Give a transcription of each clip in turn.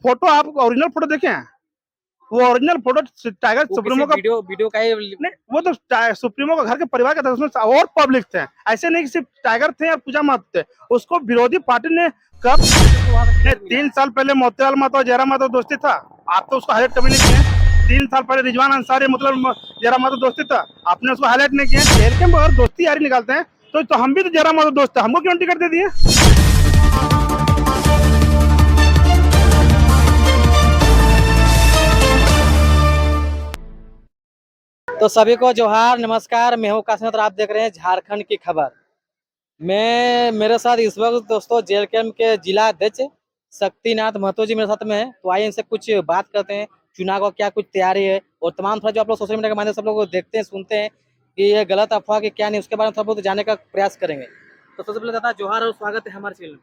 Photo आप original photo देखे हैं? वो ओरिजिनल फोटो टाइगर सुप्रीमो का वीडियो का ही नहीं, वो तो सुप्रीमो का घर के परिवार का था, उसमें और पब्लिक थे। ऐसे नहीं कि सिर्फ टाइगर थे या पूजा मात थे। उसको विरोधी पार्टी ने कब ने 3 साल पहले मोतीलाल महतो और जयराम महतो दोस्ती था। आप तो उसको हाईलाइट कभी नहीं किए। 3 साल पहले रिजवान अंसारी मतलब जयराम महतो दोस्ती था, आपने उसको हाईलाइट नहीं किया। जेल के अगर दोस्ती यारी निकालते हैं तो हम भी तो जयराम महतो दोस्त थे, हमको क्यों टिकट दे दिए? तो सभी को जोहार, नमस्कार। मैं हूं काशिनाथ और आप देख रहे हैं झारखंड की खबर। मैं मेरे साथ इस वक्त दोस्तों जेल कैंप के जिला अध्यक्ष शक्तिनाथ महतो जी मेरे साथ में है। तो आइए इनसे कुछ बात करते हैं, चुनाव का क्या कुछ तैयारी है और तमाम थोड़ा जो आप लोग सोशल मीडिया के माध्यम से सब लोग देखते हैं सुनते हैं कि ये गलत अफवाह की क्या नहीं, उसके बारे में सब लोग जानने का प्रयास करेंगे। तो सबसे पहले दादा जोहार और स्वागत है हमारे चैनल में।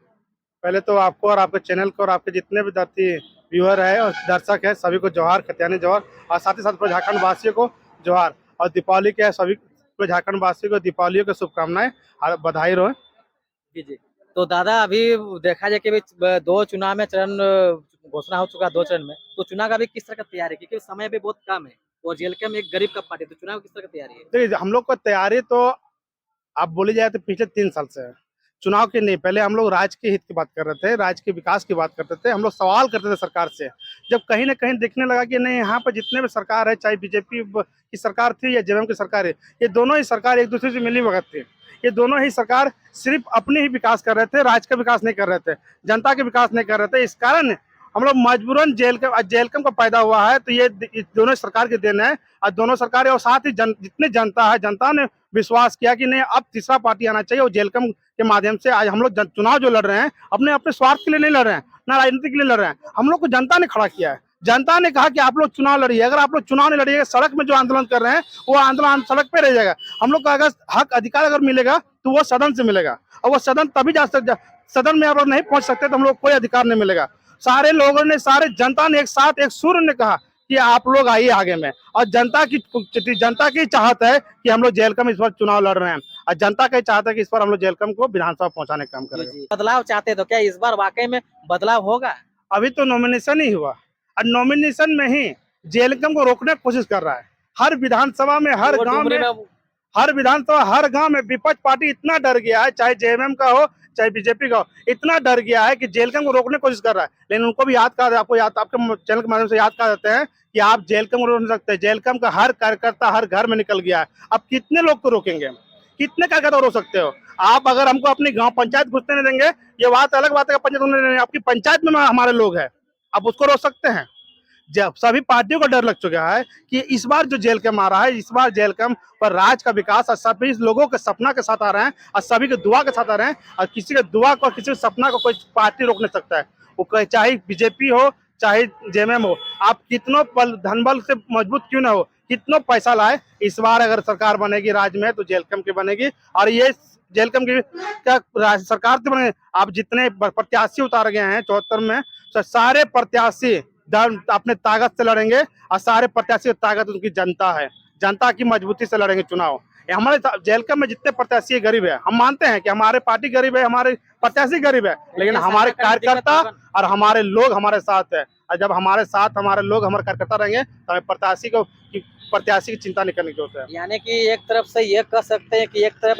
पहले तो आपको और आपके चैनल को और आपके जितने भी व्यूअर है और दर्शक है सभी को जोहार, खतियानी जोहार। और साथ ही साथ पूरे झारखंड वासियों को जोहार। और दीपावली के सभी पूरे झारखंड वासियों को दीपावली की शुभकामनाएं और बधाई रहो। जी जी। तो दादा अभी देखा जाए कि अभी 2 चुनाव में चरण घोषणा हो चुका है, 2 चरण में। तो चुनाव का अभी किस तरह का तैयारी है, क्योंकि समय भी बहुत कम है और जेल कैंप एक गरीब का पार्टी, तो चुनाव किस तरह की तैयारी है? देखिए, हम लोग को तैयारी तो आप बोली जाए तो पिछले 3 साल से है। चुनाव की नहीं, पहले हम लोग राज्य के हित की बात कर रहे थे, राज्य के विकास की बात करते थे। हम लोग सवाल करते थे सरकार से। जब कहीं ना कहीं दिखने लगा कि नहीं, यहाँ पर जितने भी सरकार है, चाहे बीजेपी की सरकार थी या जेएमएम की सरकार है, ये दोनों ही सरकार एक दूसरे से मिली भगत थी। ये दोनों ही सरकार सिर्फ अपने ही विकास कर रहे थे, राज्य का विकास नहीं कर रहे थे, जनता के विकास नहीं कर रहे थे। इस कारण हम लोग मजबूरन जेल का पैदा हुआ है। तो ये दोनों सरकार के देन है। और दोनों सरकारें और साथ ही जितने जनता है, जनता ने विश्वास किया कि नहीं, अब तीसरा पार्टी आना चाहिए। और जेलकम के माध्यम से आज हम लोग चुनाव जो लड़ रहे हैं, अपने अपने स्वार्थ के लिए नहीं लड़ रहे हैं, ना राजनीति के लिए लड़ रहे हैं। हम लोग को जनता ने खड़ा किया है। जनता ने कहा कि आप लोग चुनाव लड़िए। अगर आप लोग चुनाव नहीं लड़िएगा, सड़क में जो आंदोलन कर रहे हैं वो आंदोलन सड़क पे रह जाएगा। हम लोग का अगर हक अधिकार अगर मिलेगा तो वो सदन से मिलेगा। और वो सदन तभी जा सकता, सदन में आप लोग नहीं पहुंच सकते तो हम लोग कोई अधिकार नहीं मिलेगा। सारे लोगों ने, सारे जनता ने एक साथ एक सुर ने कहा कि आप लोग आइए आगे में। और जनता की चाहत है कि हम लोग जेलकम इस बार चुनाव लड़ रहे हैं। और जनता का चाहता है कि इस बार हम लोग जेलकम को विधानसभा पहुंचाने का काम करेंगे। बदलाव चाहते तो क्या इस बार वाकई में बदलाव होगा? अभी तो नॉमिनेशन ही हुआ और नॉमिनेशन में ही जेलकम को रोकने की कोशिश कर रहा है। हर विधानसभा में, हर गांव में, हर विधानसभा, हर गांव में विपक्ष पार्टी इतना डर गया है, चाहे जेएमएम का हो चाहे बीजेपी का हो, इतना डर गया है कि जेलकम को रोकने की कोशिश कर रहा है। लेकिन उनको भी याद कर, आपको याद, आपके चैनल के माध्यम से याद कर देते हैं कि आप जेलकम को रोक नहीं सकते। जेलकम का हर कार्यकर्ता हर घर में निकल गया है। अब कितने लोग को रोकेंगे? कितने कार्यकर्ता रोक सकते हो आप? अगर हमको अपनी गाँव पंचायत घुसने नहीं देंगे, ये बात अलग बात है, पंचायत आपकी पंचायत में हमारे लोग हैं, आप उसको रोक सकते हैं? जब सभी पार्टियों को डर लग चुका है कि इस बार जो जेल कैम्प आ रहा है, इस बार जेल कैम्प पर राज्य का विकास और सभी लोगों के सपना के साथ आ रहे हैं और सभी के दुआ के साथ आ रहे हैं। और किसी के दुआ को, किसी के सपना को कोई पार्टी रोक नहीं सकता है। वो चाहे बीजेपी हो चाहे जेएमएम हो, आप कितनों धनबल से मजबूत क्यों ना हो, कितनों पैसा लाए, इस बार अगर सरकार बनेगी राज्य में तो जेल कैम्प की बनेगी। और ये जेल कैम्प की क्या सरकार तो बने, आप जितने प्रत्याशी उतार गए हैं 74 में, सारे प्रत्याशी अपने ताकत से लड़ेंगे। और सारे प्रत्याशी की ताकत उनकी जनता है, जनता की मजबूती से लड़ेंगे चुनाव। हमारे जेलकम में जितने प्रत्याशी गरीब है, हम मानते हैं कि हमारे पार्टी गरीब है, हमारे प्रत्याशी गरीब है, लेकिन हमारे कार्यकर्ता और हमारे लोग हमारे साथ है। और जब हमारे साथ हमारे लोग, हमारे कार्यकर्ता रहेंगे तो हमें प्रत्याशी की चिंता नहीं करने की जरूरत है। यानी कि एक तरफ से ये कह सकते हैं कि एक तरफ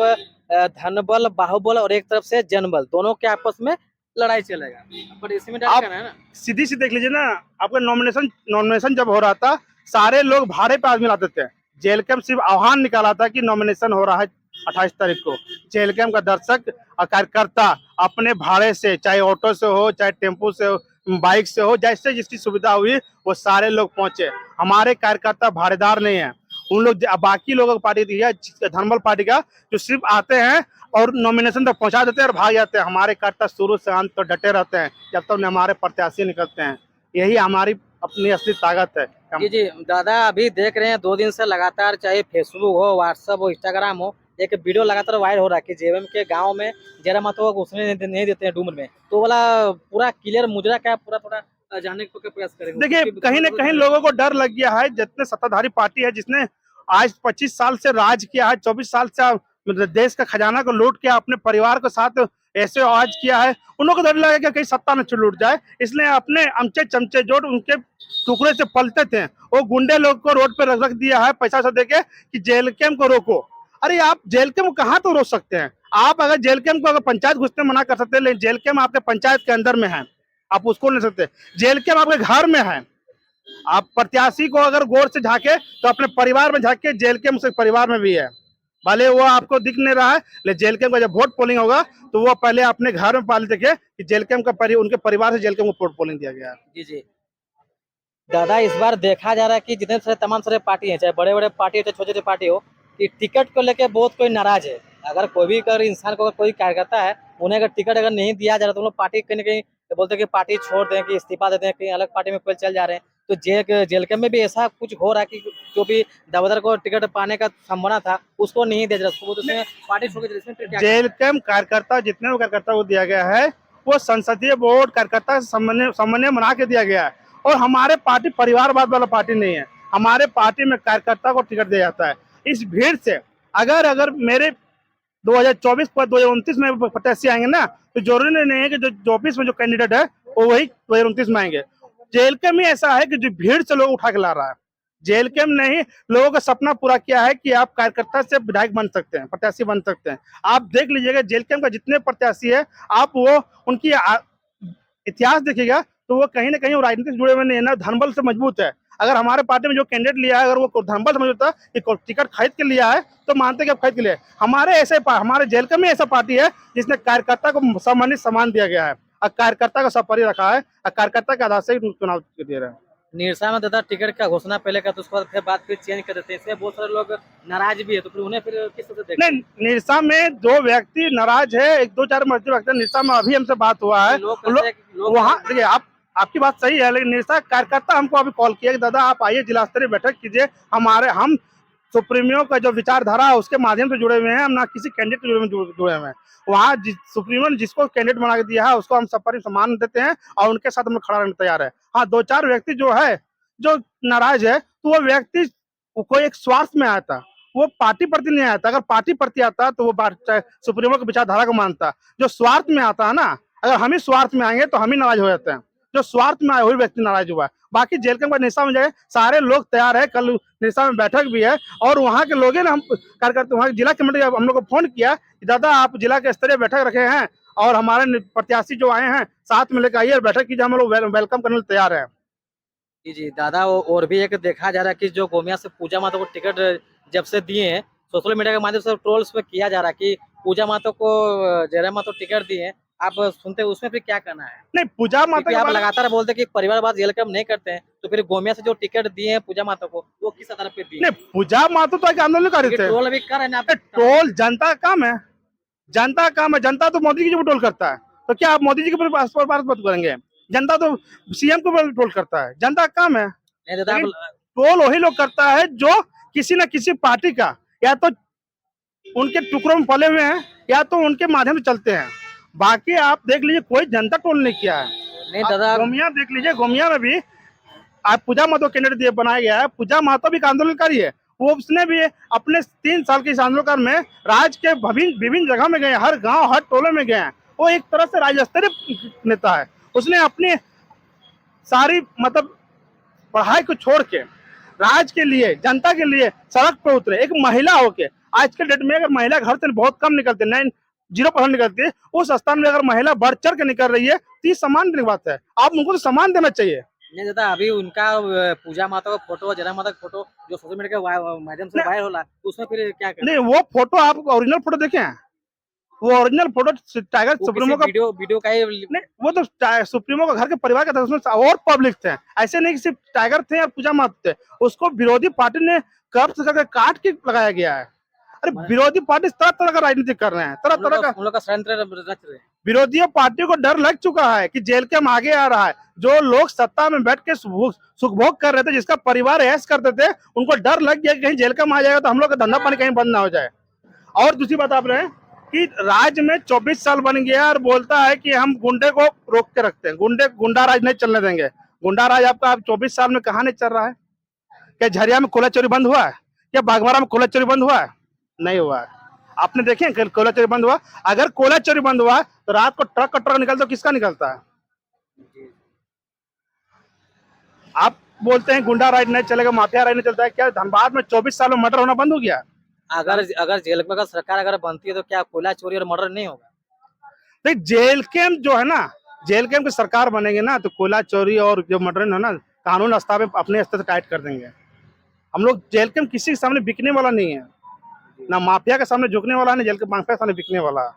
धनबल बाहुबल और एक तरफ से जनबल, दोनों के आपस में लड़ाई चलेगा। पर इसमें डर क्या है ना, सीधी सी देख लीजिए ना, आपका नॉमिनेशन जब हो रहा था, सारे लोग भाड़े पे आदमी लाते थे। जेल कैम्प सिर्फ आह्वान निकाला था कि नॉमिनेशन हो रहा है 28 तारीख को। जेल कैम्प का दर्शक और कार्यकर्ता अपने भाड़े से, चाहे ऑटो से हो चाहे टेम्पो से हो, बाइक से हो, जैसे जिसकी सुविधा हुई वो सारे लोग पहुंचे। हमारे कार्यकर्ता भाड़ेदार नहीं है। उन लोग बाकी लोगों की पार्टी दी है, धनबल पार्टी का, जो सिर्फ आते हैं और नॉमिनेशन तक पहुंचा देते हैं और भाग जाते हैं। हमारे कार्यकर्ता शुरू से अंत तक डटे रहते हैं जब तक हमारे प्रत्याशी निकलते हैं। यही हमारी अपनी असली ताकत है। जी जी। दादा अभी देख रहे हैं 2 दिन से लगातार, चाहे फेसबुक हो, व्हाट्सएप हो, इंस्टाग्राम हो, एक वीडियो लगातार वायरल हो रहा है कि जेएमएम के गांव में जयराम महतो को घुसने नहीं देते हैं डूमर में। तो वाला पूरा क्लियर मुजरा क्या पूरा थोड़ा जानने को प्रयास करेंगे। देखिए, कहीं ना कहीं लोगों को डर लग गया है। जितने सत्ताधारी पार्टी है, जिसने आज 25 साल से राज किया है, 24 साल से मतलब देश का खजाना को लूट किया, अपने परिवार के साथ ऐसे आज किया है, उनको डर लगा कि कहीं सत्ता न लूट जाए, इसलिए अपने अमचे चमचे जो उनके टुकड़े से पलते थे वो गुंडे लोग को रोड पे रख दिया है पैसा से देके कि जेल कैम्प को रोको। अरे आप जेल कैम्प कहाँ तो रोक सकते हैं? आप अगर जेल कैम्प को अगर पंचायत घुसने मना कर सकते हैं, लेकिन जेल कैम्प आपके पंचायत के अंदर में है, आप उसको नहीं सकते। जेल कैम्प आपके घर में है। आप प्रत्याशी को अगर गौर से झांके तो अपने परिवार में झांके, जेल कैम्प उसके परिवार में भी है। भले वो आपको दिख नहीं रहा है, लेकिन जेल कैम्प का जब वोट पोलिंग होगा तो वो पहले अपने घर में पाल देखे कि जेल कैम्प का उनके परिवार से जेल कैम्प को वोट पोलिंग दिया गया है। जी जी। दादा इस बार देखा जा रहा है कि जितने सारे तमाम सारे पार्टी हैं, चाहे बड़े बड़े पार्टी हो चाहे छोटे छोटे पार्टी हो, कि टिकट को लेके बहुत कोई नाराज है। अगर कोई भी अगर इंसान को अगर कोई कार्यकर्ता है, उन्हें अगर टिकट अगर नहीं दिया जा रहा तो वो लोग पार्टी कहीं ना कहीं बोलते हैं कि पार्टी छोड़ दें, कि इस्तीफा दे दें, कहीं अलग पार्टी में कोई चल जा रहे हैं। तो जेल कैम्प में भी ऐसा कुछ हो रहा है कि जो भी दावेदार को टिकट पाने का संभावना था उसको नहीं दिया जा रहा, उसको उसमें पार्टी छोड़ के इसमें फिर क्या जेल कैम्प कार्यकर्ता जितने भी कार्यकर्ता को दिया गया है वो संसदीय बोर्ड कार्यकर्ता समन्वय बना के दिया गया है, और हमारे पार्टी परिवारवाद वाला पार्टी नहीं है। हमारे पार्टी में कार्यकर्ता को टिकट दिया जाता है। इस भीड़ से अगर अगर मेरे 2024 पर 2029 में प्रत्याशी आएंगे ना, तो जरूरी नहीं है कि जो 24 में जो कैंडिडेट है वो वही 2029 में आएंगे। जेल कैम्प में ऐसा है कि जो भीड़ से लोग उठा के ला रहा है। जेल कैम्प ने ही लोगों का सपना पूरा किया है कि आप कार्यकर्ता से विधायक बन सकते हैं, प्रत्याशी बन सकते हैं। आप देख लीजिएगा जेल कैम्प का जितने प्रत्याशी है, आप वो उनकी इतिहास देखिएगा तो वो कहीं ना कहीं राजनीति से जुड़े हुए नहीं है ना, धनबल से मजबूत है। अगर हमारे पार्टी में जो कैंडिडेट लिया है अगर वो धनबल से मजबूत था कि टिकट खरीद के लिया है तो मानते कि आप खरीद के लिए। हमारे जेल कैम्प में ऐसा पार्टी है जिसने कार्यकर्ता को सम्मानित सम्मान दिया गया है और कार्यकर्ता का सपरी रखा है और कार्यकर्ता के आधार से चुनाव दे रहे हैं। निरसा में दादा टिकट का घोषणा पहले का तो उसके बाद फिर बात फिर चेंज कर देते हैं, इसमें बहुत सारे लोग नाराज भी है, तो फिर उन्हें फिर किस तरह से देखते नहीं, निरसा में दो व्यक्ति नाराज है, एक दो चार मजदूर व्यक्ति निरसा में अभी हमसे बात हुआ है। वहाँ देखिए आपकी बात सही है, लेकिन निरसा कार्यकर्ता हमको अभी कॉल किया कि दादा आप आइए जिला स्तरीय बैठक कीजिए। हम सुप्रीमो का जो विचारधारा है उसके माध्यम से जुड़े हुए हैं, हम ना किसी कैंडिडेट के जुड़े हुए हैं। वहाँ सुप्रीमो ने जिसको कैंडिडेट बना के दिया है उसको हम सपरी सम्मान देते हैं और उनके साथ हम लोग खड़ा रहने तैयार है। हाँ, दो चार व्यक्ति जो है जो नाराज है तो वो व्यक्ति कोई एक स्वार्थ में आया था, वो पार्टी प्रति नहीं आया था। अगर पार्टी प्रति आता तो वो सुप्रीमो की विचारधारा को मानता। जो स्वार्थ में आता है ना, अगर हम ही स्वार्थ में आएंगे तो हम ही नाराज हो जाते हैं। जो स्वार्थ में आए हुए व्यक्ति नाराज हुआ है। बाकी जेल कैम्प निशा में जाए सारे लोग तैयार है, कल निशा में बैठक भी है और वहाँ के लोग हम कार्यकर्ता वहाँ जिला कमेटी हम लोग को फोन किया कि दादा आप जिला के स्तरीय बैठक रखे हैं और हमारे प्रत्याशी जो आए हैं साथ में लेकर आइए बैठक कीजिए, हम लोग वेलकम करने तैयार है। जी जी दादा, और भी एक देखा जा रहा है कि जो गोमिया से पूजा माता को टिकट जब से दिए हैं, सोशल मीडिया के माध्यम से ट्रोल्स पे किया जा रहा है कि पूजा माता को जयराम माता को टिकट दिए हैं। आप सुनते हैं उसमें फिर क्या कहना है? नहीं, पूजा माता आप लगातार बोलते हैं कि परिवारवाद जेल कैम्प नहीं करते हैं, तो फिर गोमिया से जो टिकट दिए हैं पूजा माता को वो किस आधार पे दिए? नहीं, पूजा माता तो एक आंदोलनकारी थे। ट्रोल अभी कर रहे हैं ट्रोल जनता का काम है, जनता का काम है। जनता तो मोदी जी को ट्रोल करता है, तो क्या आप मोदी जी के बात करेंगे? जनता तो सीएम को ट्रोल करता है, जनता का काम है। ट्रोल वही लोग करता है जो किसी न किसी पार्टी का या तो उनके टुकड़ों में पले हुए हैं या तो उनके माध्यम से चलते हैं। बाकी आप देख लीजिए कोई जनता ट्रोल नहीं किया है। नहीं दादा, गोमिया देख लीजिए, गोमिया में भी आज पूजा महतो कैंडिडेट बनाया गया है। पूजा महतो भी आंदोलनकारी है, वो उसने भी अपने 3 साल के इस आंदोलन में राज्य के विभिन्न जगह में गए, हर गांव हर टोले में गए हैं। वो एक तरह से राज्य स्तरीय नेता है। उसने अपनी सारी मतलब पढ़ाई को छोड़ के राज्य के लिए जनता के लिए सड़क पर उतरे, एक महिला होके। आज के डेट में अगर महिला घर से बहुत कम निकलते, 0% निकलती है, उस स्थान में अगर महिला बढ़ चढ़ के निकल रही है तो ये सम्मान देने की बात है। आप उनको तो सम्मान देना चाहिए। नहीं दादा, अभी उनका पूजा माता का फोटो, जयराम माता का फोटो जो सोशल मीडिया के माध्यम से वायरल हो रहा है, उसमें फिर क्या करें? नहीं, वो फोटो आप ओरिजिनल फोटो देखे हैं? वो ओरिजिनल फोटो टाइगर सुप्रीमो का वीडियो का नहीं, वो तो सुप्रीमो का घर के परिवार का था, उसमें और पब्लिक थे। ऐसे नहीं कि सिर्फ टाइगर थे या पूजा माता थे, उसको विरोधी पार्टी ने कर्ज करके काट के लगाया गया है। अरे विरोधी पार्टी तरह तरह का राजनीति कर रहे हैं, तरह तरह का हम लोग का षड्यंत्र रच रहे हैं। विरोधी पार्टियों को डर लग चुका है कि जेल के आगे आ रहा है। जो लोग सत्ता में बैठ के सुखभोग कर रहे थे, जिसका परिवार ऐश करते थे, उनको डर लग गया कि कहीं जेल का आ जाएगा तो हम लोग का धंधा पानी कहीं बंद ना हो जाए। और दूसरी बात आप रहे कि राज्य में 24 साल बन गया और बोलता है कि हम गुंडे को रोक के रखते हैं, गुंडा राज नहीं चलने देंगे। गुंडा राज आपका 24 साल में कहाँ नहीं चल रहा है? क्या झरिया में कोला चोरी बंद हुआ है? क्या बागवाड़ा में कोला चोरी बंद हुआ है? नहीं हुआ है। आपने देखे हैं कोयला चोरी बंद हुआ? अगर कोयला चोरी बंद हुआ तो रात को ट्रक का ट्रक निकलता, तो किसका निकलता है? आप बोलते हैं गुंडा राज नहीं चलेगा, माफिया राज नहीं चलता है। क्या धनबाद में 24 साल में मर्डर होना बंद हो गया? अगर अगर जेल में अगर सरकार अगर बनती है तो क्या कोयला चोरी और मर्डर नहीं होगा? देख, जेल कैंप जो है ना, जेल कैंप की सरकार बनेगी ना तो कोयला चोरी और जो मर्डर है ना, कानून स्तर पे अपने स्तर से टाइट कर देंगे। हम लोग जेल कैंप किसी के सामने बिकने वाला नहीं है, ना माफिया के सामने झुकने वाला है, ना जेल के माफिया के सामने बिकने वाला है।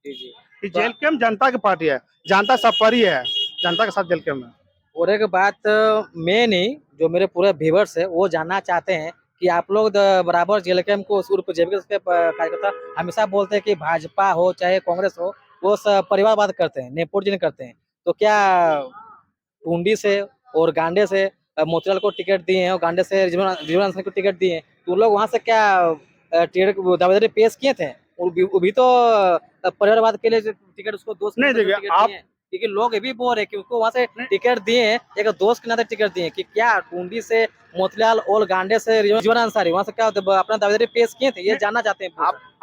जी जी। कि जेल कैंप जनता की पार्टी है, जनता सब पर ही है, जनता के साथ जेल कैंप है। और एक बात मैं नहीं, जो मेरे पूरे व्यूअर्स है वो जानना चाहते हैं कि आप लोग बराबर जेल कैंप को उर्फ जेबीएस के कार्यकर्ता हमेशा बोलते हैं कि भाजपा हो चाहे कांग्रेस हो वो परिवारवाद करते हैं, नेपोटिज्म करते हैं। तो क्या टुंडी से और गांडे से मोतीलाल को टिकट दिए हैं और गांडे से रिजवान अंसारी को टिकट दिए हैं, तो उन लोग वहां से क्या टिकट दावेदारी पेश किए थे? वो भी तो परिवारवाद के लिए टिकट उसको दोस्त नहीं देखिए, आप क्योंकि लोग ये भी बोल रहे हैं कि उसको वहां से टिकट दिए हैं, एक दोस्त के नाते टिकट दिए हैं, कि क्या टुंडी से मोतीलाल और गांडे से रिजवान अंसारी वहां से क्या अपना दावेदारी पेश किए थे? ये जानना चाहते हैं।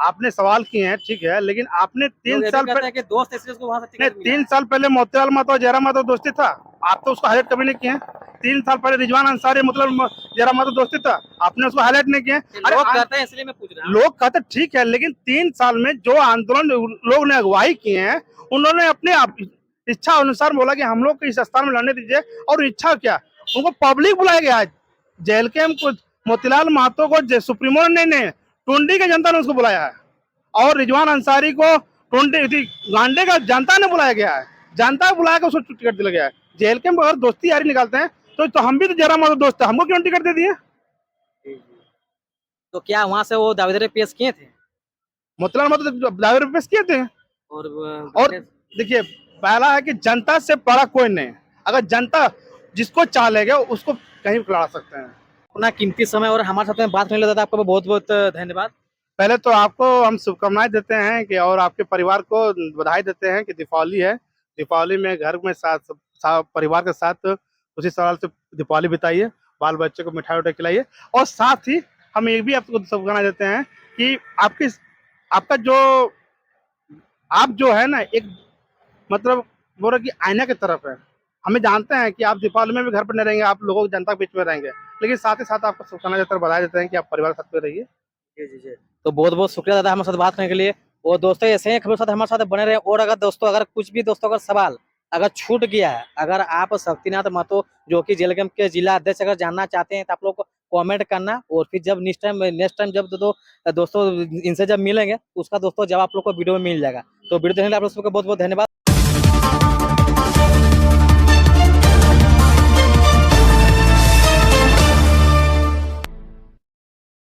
आपने सवाल किए हैं, ठीक है, लेकिन आपने 3 साल पहले कि दोस्त इसलिए उसको वहां से नहीं, टिकट मिला 3 साल पहले मोतीलाल महतो और जयराम महतो दोस्ती था, आप तो उसको हाईलाइट कभी नहीं किए। 3 साल पहले रिजवान अंसारी मतलब जयराम महतो दोस्ती था, आपने उसको हाईलाइट नहीं किए। है। लोग कहते हैं इसलिए मैं पूछ रहा हूँ। लोग कहते ठीक है, लेकिन 3 साल में जो आंदोलन लोग ने अगुवाई किए हैं, उन्होंने अपने इच्छा अनुसार बोला कि हम लोग को इस स्थान में लड़ने दीजिए, और इच्छा क्या, उनको पब्लिक बुलाया गया है जेल कैंप को। मोतीलाल महतो को सुप्रीमो ने टुंडी की जनता ने उसको बुलाया है, और रिजवान अंसारी को टुंडी गांडे का जनता ने बुलाया गया है, जनता बुलाया कर उसको टिकट दिया गया है। जेल कैंप अगर दोस्ती यारी निकालते हैं तो हम भी तो जयराम महतो दोस्त है, हमको क्यों टिकट दे दिए? तो क्या वहां से वो दावेदारी पेश किए थे? मोतीलाल महतो दावेदारी पेश किए थे। और देखिए, पहला है कि जनता से बड़ा कोई नहीं, अगर जनता जिसको चाह लेगा उसको कहीं भी लड़ा सकते हैं। अपना कीमती समय और हमारे साथ में बात करने लगा था, आपका बहुत बहुत धन्यवाद। पहले तो आपको हम शुभकामनाएं देते हैं कि, और आपके परिवार को बधाई देते हैं कि दीपावली है। दीपावली में घर में परिवार के साथ उसी साल से दीपावली बिताइए, बाल बच्चे को मिठाई उठाई खिलाइए, और साथ ही हम ये भी आपको शुभकामनाएं देते हैं कि आप जो है ना, एक मतलब बोल रहे कि आईना की तरफ है। हमें जानते हैं कि आप दीपावली में भी घर पर नहीं रहेंगे, आप लोगों की जनता के बीच में रहेंगे, लेकिन साथ ही साथ आपको शुभकामनाएं देते हैं, बधाई देते हैं कि आप परिवार के साथ में रहिए। जी जी जी। तो बहुत बहुत शुक्रिया दादा हमारे साथ बात करने के लिए। और दोस्तों ऐसे ही खबर साथ हमारे साथ बने रहे। और अगर दोस्तों अगर कुछ भी दोस्तों अगर सवाल अगर छूट गया है, अगर आप शक्तिनाथ महतो जो कि जेल कैंप के जिला अध्यक्ष अगर जानना चाहते हैं, तो आप लोग कमेंट करना, और फिर जब नेक्स्ट टाइम जब दोस्तों इनसे जब मिलेंगे तो उसका दोस्तों जब आप लोग को वीडियो में मिल जाएगा। तो वीडियो देखने के लिए आप लोग सबको बहुत बहुत धन्यवाद।